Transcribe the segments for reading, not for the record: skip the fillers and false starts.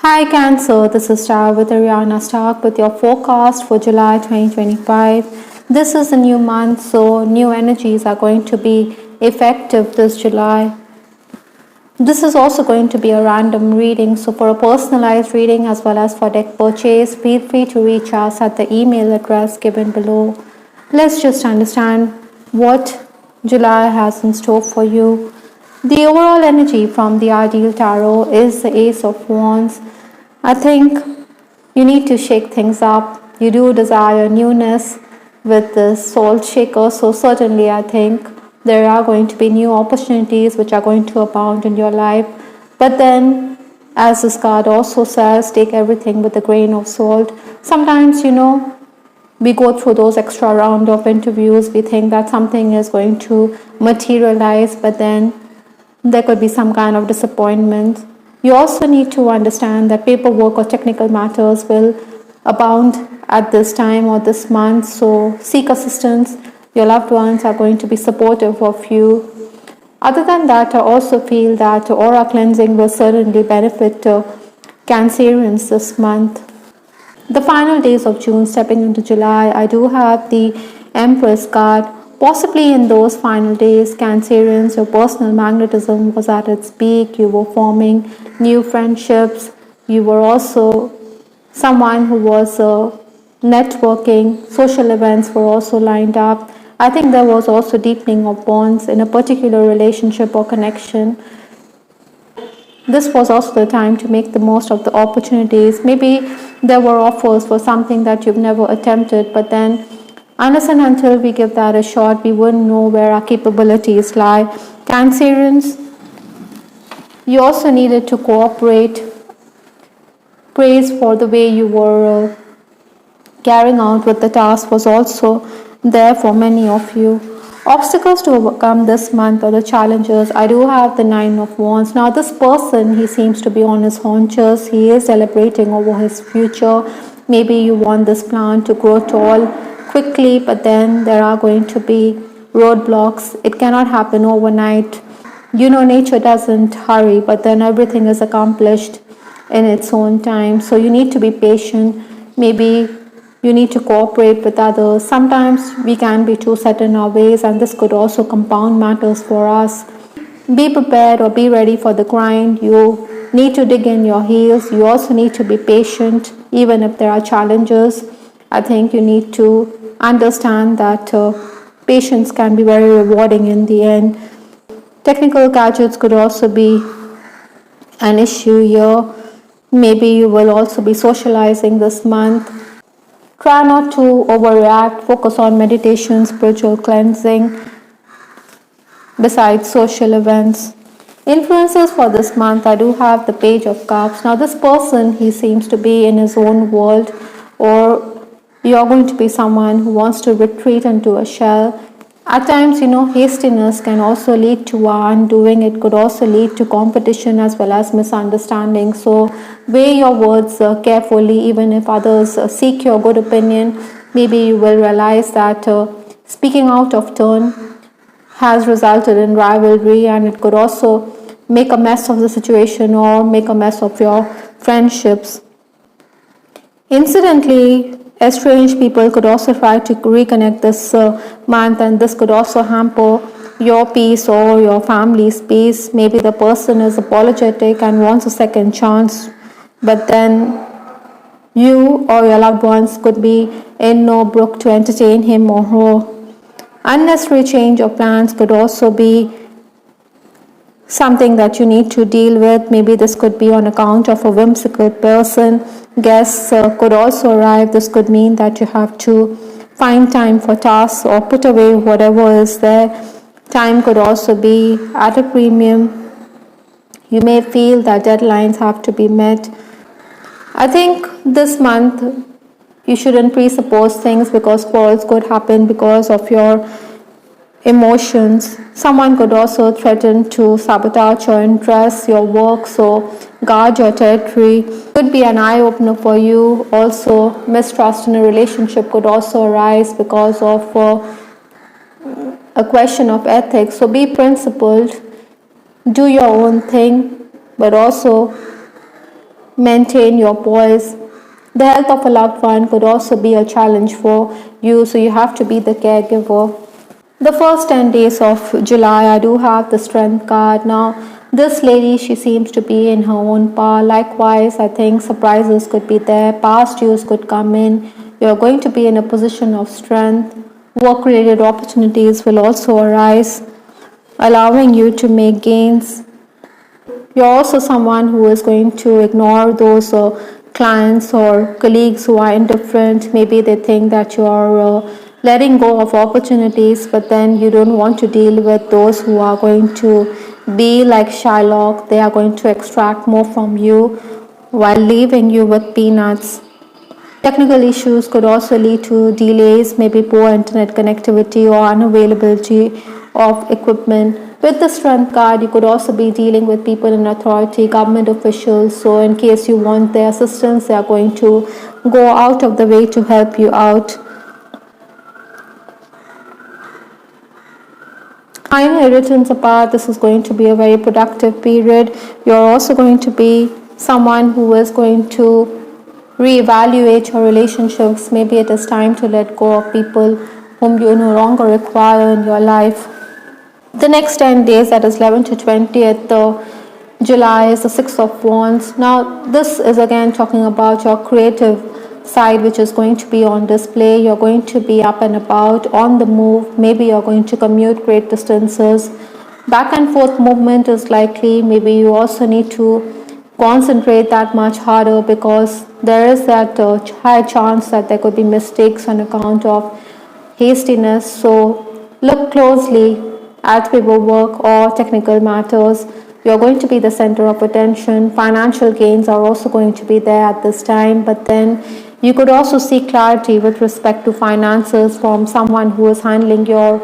Hi Cancer, this is Star with Ariana Stark with your forecast for July 2025. This is a new month, so new energies are going to be effective this July. This is also going to be a random reading, so for a personalized reading as well as for deck purchase, feel free to reach us at the email address given below. Let's just understand what July has in store for you. The overall energy from the Ideal Tarot is the Ace of Wands. I think you need to shake things up. You do desire newness with the Salt Shaker, so certainly I think there are going to be new opportunities which are going to abound in your life. But then, as this card also says, take everything with a grain of salt. Sometimes, we go through those extra round of interviews, we think that something is going to materialize, but then there could be some kind of disappointment. You also need to understand that paperwork or technical matters will abound at this time or this month, so seek assistance. Your loved ones are going to be supportive of you. Other than that, I also feel that aura cleansing will certainly benefit Cancerians this month. The final days of June stepping into July, I do have the Empress card. Possibly in those final days, Cancerians, your personal magnetism was at its peak. You were forming new friendships. You were also someone who was networking. Social events were also lined up. I think there was also deepening of bonds in a particular relationship or connection. This was also the time to make the most of the opportunities. Maybe there were offers for something that you've never attempted, but then unless and until we give that a shot, we wouldn't know where our capabilities lie. Cancerians, you also needed to cooperate. Praise for the way you were carrying out with the task was also there for many of you. Obstacles to overcome this month or the challenges, I do have the Nine of Wands. Now this person, he seems to be on his haunches. He is celebrating over his future. Maybe you want this plant to grow tall quickly, but then there are going to be roadblocks. It cannot happen overnight. Nature doesn't hurry, but then everything is accomplished in its own time. So you need to be patient. Maybe you need to cooperate with others. Sometimes we can be too set in our ways, and this could also compound matters for us. Be prepared or be ready for the grind. You need to dig in your heels. You also need to be patient, even if there are challenges. I think you need to understand that patience can be very rewarding in the end. Technical gadgets could also be an issue here. Maybe you will also be socializing this month. Try not to overreact. Focus on meditation, spiritual cleansing, besides social events. Influences for this month, I do have the Page of Cups. Now this person, he seems to be in his own world, or you're going to be someone who wants to retreat into a shell. At times, hastiness can also lead to our undoing. It could also lead to competition as well as misunderstanding. So weigh your words carefully, even if others seek your good opinion. Maybe you will realize that speaking out of turn has resulted in rivalry, and it could also make a mess of the situation or make a mess of your friendships. Incidentally, estranged people could also try to reconnect this month, and this could also hamper your peace or your family's peace. Maybe the person is apologetic and wants a second chance, but then you or your loved ones could be in no brook to entertain him or her. Unnecessary change of plans could also be something that you need to deal with. Maybe this could be on account of a whimsical person. Guests could also arrive. This could mean that you have to find time for tasks or put away whatever is there. Time could also be at a premium. You may feel that deadlines have to be met. I think this month you shouldn't presuppose things, because quarrels could happen because of your emotions. Someone could also threaten to sabotage your interests, your work, so guard your territory. Could be an eye-opener for you. Also, mistrust in a relationship could also arise because of a question of ethics. So be principled, do your own thing, but also maintain your poise. The health of a loved one could also be a challenge for you, so you have to be the caregiver. The first 10 days of July, I do have the strength card. Now, this lady, she seems to be in her own power. Likewise, I think surprises could be there, past dues could come in. You're going to be in a position of strength. Work related opportunities will also arise, allowing you to make gains. You're also someone who is going to ignore those clients or colleagues who are indifferent. Maybe they think that you are letting go of opportunities, but then you don't want to deal with those who are going to be like Shylock. They are going to extract more from you while leaving you with peanuts. Technical issues could also lead to delays, maybe poor internet connectivity or unavailability of equipment. With the strength card, you could also be dealing with people in authority, government officials. So in case you want their assistance, they are going to go out of the way to help you out. Minor irritants apart, this is going to be a very productive period. You're also going to be someone who is going to reevaluate your relationships. Maybe it is time to let go of people whom you no longer require in your life. The next 10 days, that is 11 to 20th July, is the Six of Wands. Now, this is again talking about your creative side, which is going to be on display. You're going to be up and about, on the move. Maybe you're going to commute great distances. Back and forth movement is likely. Maybe you also need to concentrate that much harder, because there is that high chance that there could be mistakes on account of hastiness. So look closely at paperwork or technical matters. You're going to be the center of attention. Financial gains are also going to be there at this time, but then you could also seek clarity with respect to finances from someone who is handling your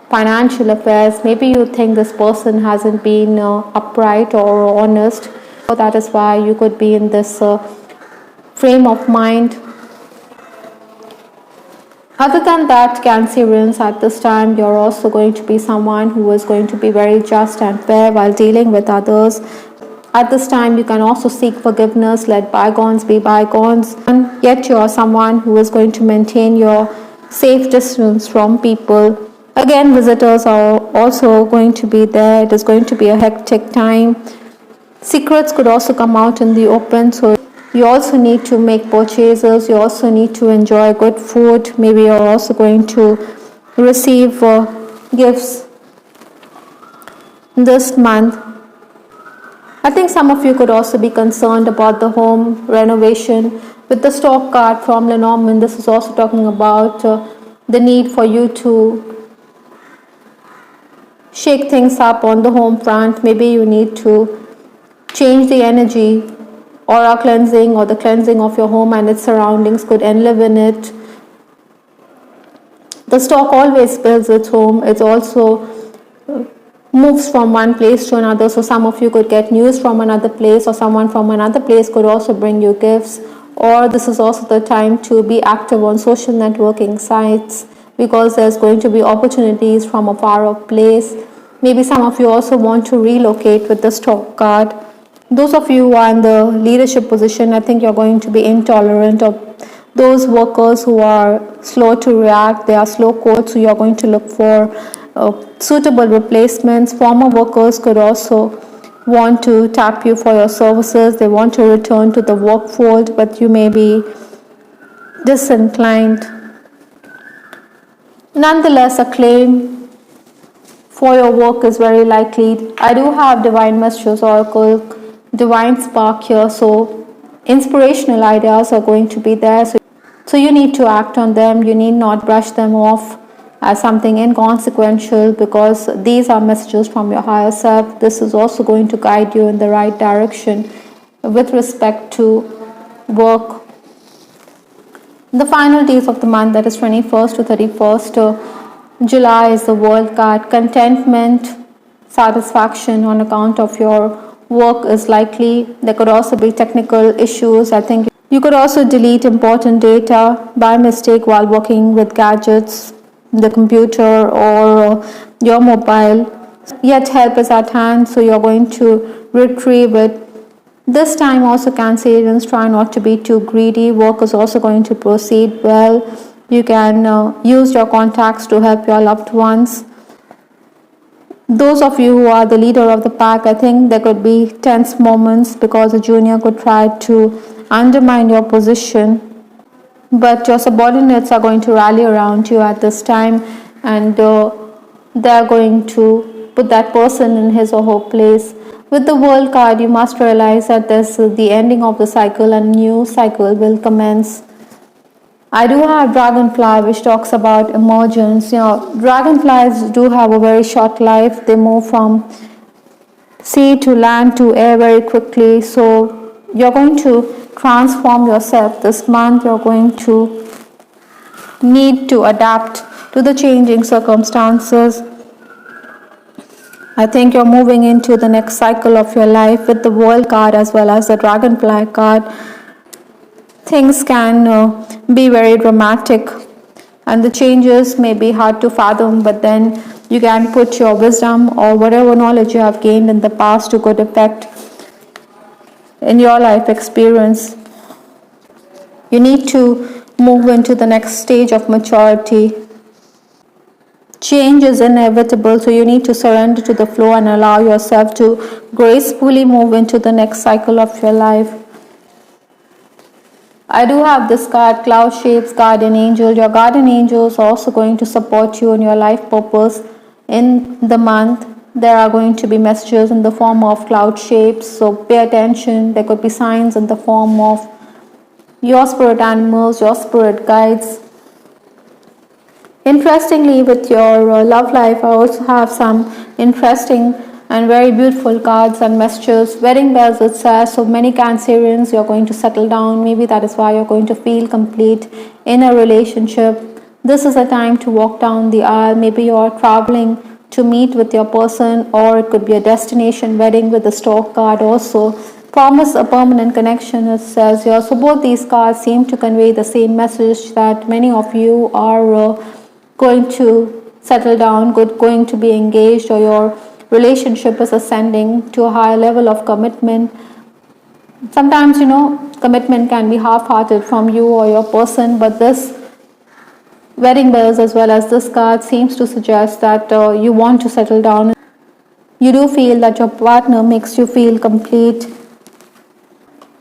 financial affairs. Maybe you think this person hasn't been upright or honest. So that is why you could be in this frame of mind. Other than that, Cancerians, at this time, you're also going to be someone who is going to be very just and fair while dealing with others. At this time, you can also seek forgiveness, let bygones be bygones, and yet you are someone who is going to maintain your safe distance from people. Again, visitors are also going to be there. It is going to be a hectic time. Secrets could also come out in the open, so you also need to make purchases. You also need to enjoy good food. Maybe you're also going to receive gifts this month. I think some of you could also be concerned about the home renovation. With the stock card from Lenormand, this is also talking about the need for you to shake things up on the home front. Maybe you need to change the energy. Aura cleansing or the cleansing of your home and its surroundings could enliven it. The stock always builds its home. It also moves from one place to another. So some of you could get news from another place, or someone from another place could also bring you gifts. Or this is also the time to be active on social networking sites, because there's going to be opportunities from a far off place. Maybe some of you also want to relocate with the stock card. Those of you who are in the leadership position, I think you're going to be intolerant of those workers who are slow to react. They are slow codes, so you're going to look for suitable replacements. Former workers could also want to tap you for your services. They want to return to the workforce, but you may be disinclined. Nonetheless, a claim for your work is very likely. I do have Divine Messages Oracle, Divine Spark here, so inspirational ideas are going to be there. So you need to act on them. You need not brush them off as something inconsequential, because these are messages from your higher self. This is also going to guide you in the right direction with respect to work. The final days of the month, that is 21st to 31st July, is the World card. Contentment, satisfaction on account of your work is likely. There could also be technical issues. I think you could also delete important data by mistake while working with gadgets, the computer or your mobile. Yet help is at hand, so you're going to retrieve it. This time also Cancerians, try not to be too greedy. Work is also going to proceed well. You can use your contacts to help your loved ones. Those of you who are the leader of the pack, I think there could be tense moments because a junior could try to undermine your position. But your subordinates are going to rally around you at this time, and they are going to put that person in his or her place. With the World card, you must realize that this is the ending of the cycle and a new cycle will commence. I do have Dragonfly, which talks about emergence. Dragonflies do have a very short life. They move from sea to land to air very quickly. So you're going to transform yourself this month. You're going to need to adapt to the changing circumstances. I think you're moving into the next cycle of your life with the World card as well as the Dragonfly card. Things can be very dramatic and the changes may be hard to fathom, but then you can put your wisdom or whatever knowledge you have gained in the past to good effect in your life experience. You need to move into the next stage of maturity. Change is inevitable, so you need to surrender to the flow and allow yourself to gracefully move into the next cycle of your life. I do have this card, Cloud Shapes Guardian Angel. Your guardian angel is also going to support you in your life purpose in the month. There are going to be messages in the form of cloud shapes, so pay attention. There could be signs in the form of your spirit animals, your spirit guides. Interestingly, with your love life, I also have some interesting and very beautiful cards and messages. Wedding bells, it says, so many Cancerians, you're going to settle down. Maybe that is why you're going to feel complete in a relationship. This is a time to walk down the aisle. Maybe you're traveling to meet with your person, or it could be a destination wedding with the stork card also. Promise a permanent connection, it says here. So both these cards seem to convey the same message, that many of you are going to settle down, going to be engaged, or your relationship is ascending to a higher level of commitment. Sometimes, commitment can be half-hearted from you or your person, but this wedding bells as well as this card seems to suggest that you want to settle down. You do feel that your partner makes you feel complete.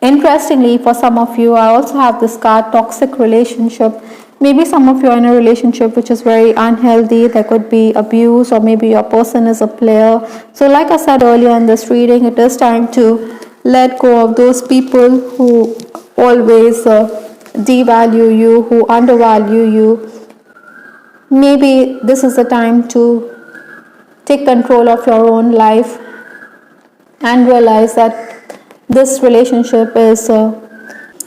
Interestingly, for some of you, I also have this card, toxic relationship. Maybe some of you are in a relationship which is very unhealthy. There could be abuse, or maybe your person is a player. So like I said earlier in this reading, it is time to let go of those people who always devalue you, who undervalue you. Maybe this is the time to take control of your own life and realize that this relationship is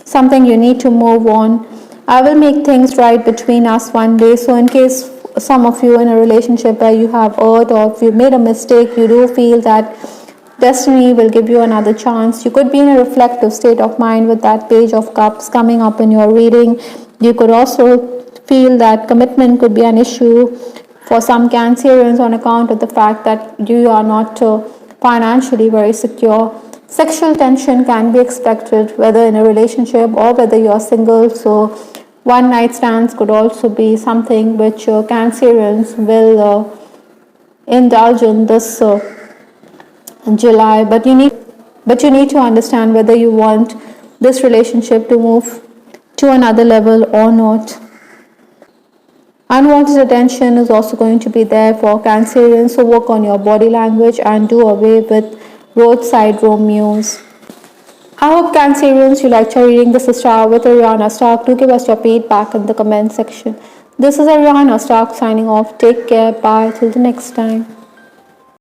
something you need to move on. I will make things right between us one day. So in case some of you in a relationship where you have hurt, or if you made a mistake, you do feel that destiny will give you another chance. You could be in a reflective state of mind with that Page of Cups coming up in your reading. You could also feel that commitment could be an issue for some Cancerians on account of the fact that you are not financially very secure. Sexual tension can be expected whether in a relationship or whether you're single. So one night stands could also be something which Cancerians will indulge in this July. But you need to understand whether you want this relationship to move to another level or not. Unwanted attention is also going to be there for Cancerians, so work on your body language and do away with roadside Romeos. I hope Cancerians you liked your reading. This is Star with Ariana Stark. Do give us your feedback in the comment section. This is Ariana Stark signing off. Take care. Bye. Till the next time.